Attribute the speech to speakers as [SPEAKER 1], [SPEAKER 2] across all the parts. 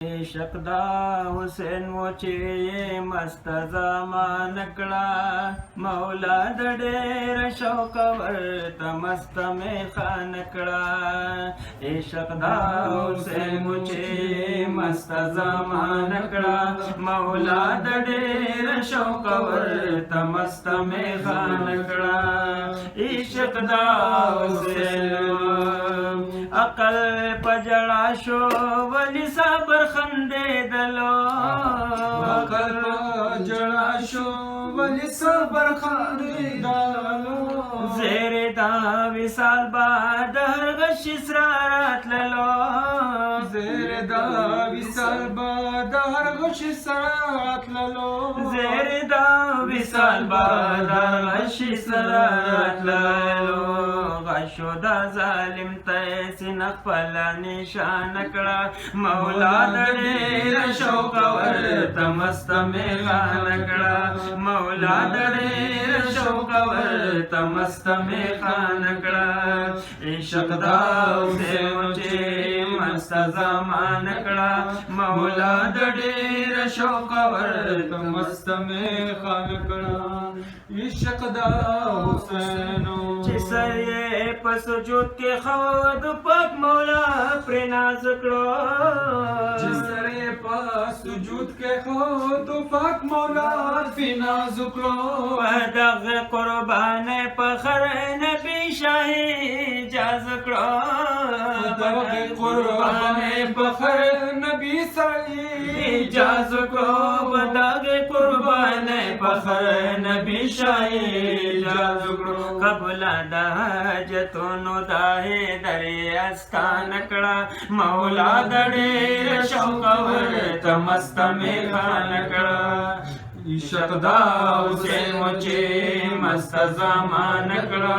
[SPEAKER 1] عشق دا حسین و چې مست زمان کړه مولا د ډېر شوق ورته مست میخان کړه عشق دا حسین و چې مست زمان کړه مولا د ډېر شوق ورته مست میخان کړه عشق دا حسین عقل پجړا شو ولی صبر خندېدلو
[SPEAKER 2] عقل پجړا شو ولی صبر خندېدلو
[SPEAKER 1] زیر دا وصال باد هر غش اسرارات للو
[SPEAKER 2] زیر دا وصال باد هر غش اسرارات للو
[SPEAKER 1] زیر دا وصال باد هر غش اسرارات للو غشو دا ظالم تیسن خپل نشان کړه مولا د ډېر شوق ورته مست میخان کړه مولا د ډېر شوق ورته مست میخان کړه عشق دا حسین چې مست زمان کړه مولا د ډېر شوق ورته
[SPEAKER 2] مست میخان کړه عشق دا حسین
[SPEAKER 1] چې سر یې په سجود کې خود پاک مولا پر ناز کړو
[SPEAKER 2] چې سر یې په سجود کې خود پاک مولا پر ناز کړو
[SPEAKER 1] په دغه قربان فخر نبی شاهي اجاز کړو
[SPEAKER 2] دغه قربان فخر نبی شاهي
[SPEAKER 1] اجاز کړو په دغه قربان فخر نبی شاهي اجاز کړو قبل د حاجتونو دای درې استان کړه مولا د ډېر شوق ورته مست میخان کړه عشق دا حسین چې مست زمان کړه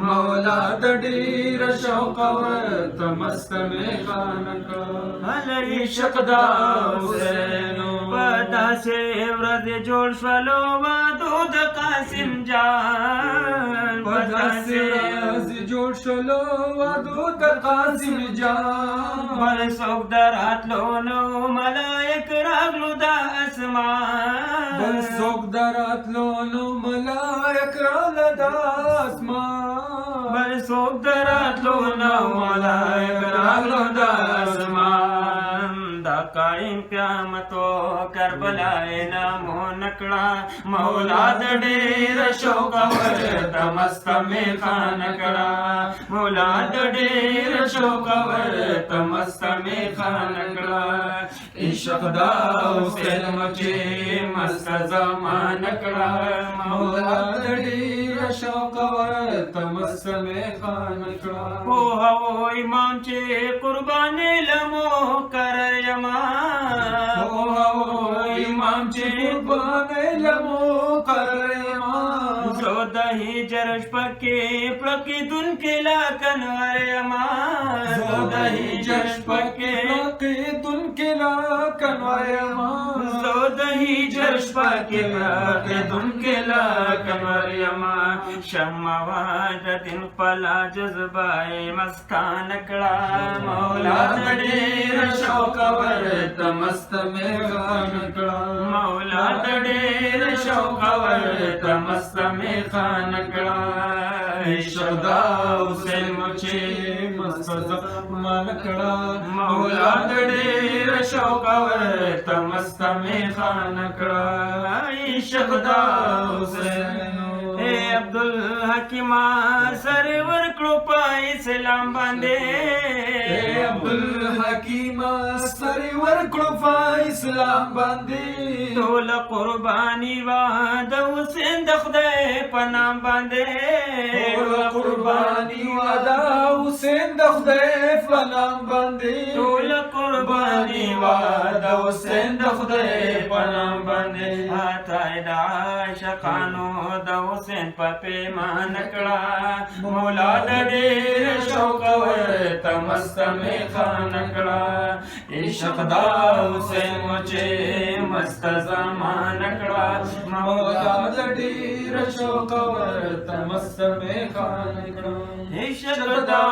[SPEAKER 2] مولا د ډېر شوق ورته مست میخان کړه
[SPEAKER 1] هل عشق دا حسین په داسې ورځ جوړ شولو وادو د قاسم جان
[SPEAKER 2] په داسې ورځ جوړ شولو وادو د قاسم جان
[SPEAKER 1] بل څوک دراتلو نو ملائک راغلو د اسمان
[SPEAKER 2] بل څوک دراتلو نو ملائک راغله د اسمان
[SPEAKER 1] بل څوک دراتلو نو ملائک راغلو د اسمان دا قائم قیامتو کربلا نامو نکړه مولا د ډېر شوق ورته مست میخان کړه مولا د ډېر شوق ورته مست میخان کړه عشق دا حسین چې مست زمان کړه
[SPEAKER 2] مولا د ډېر شوق ورته مست میخان کړه
[SPEAKER 1] پوهه و امام چې قربانې لمو کرر یما
[SPEAKER 2] پوهه و امام چې قربانې لمو کرر یما
[SPEAKER 1] زه د هجر شپه کې پړکېدونکې لا کنور یما
[SPEAKER 2] زه د هجر شپه کې پړکېدونکې لا کنور یما
[SPEAKER 1] زه د هجر شپه کې پړکېدونکې لا کنور یما شمع د دین خپله جذبه مستان کړه مولا د ډېر شوق ورته مست میخان کړه مولا د ډېر شوق ورته مست میخان کړه عشق دا حسین چې
[SPEAKER 2] مست زمان کړه
[SPEAKER 1] مولا د ډېر شوق ورته مست میخان کړه عشق دا حسین اے عبدالحکیم سر ورکړو په اسلام باندې
[SPEAKER 2] اے عبدالحکیم سر ورکړو په اسلام باندې
[SPEAKER 1] ټول قربانی وا د حسین د خدای په نام باندې
[SPEAKER 2] ټول قربانی وا د حسین د خدای په نام باندې
[SPEAKER 1] ټول قربانی وا د حسین د خدای په نام باندې هاتای د عاشقانو د حسین په پیمان کړه مولا د ډېر شوق ورته مست میخان کړه عشق دا حسین چې مست زمان کړه
[SPEAKER 2] مولا د ډېر شوق ورته مست میخان کړه
[SPEAKER 1] عشق دا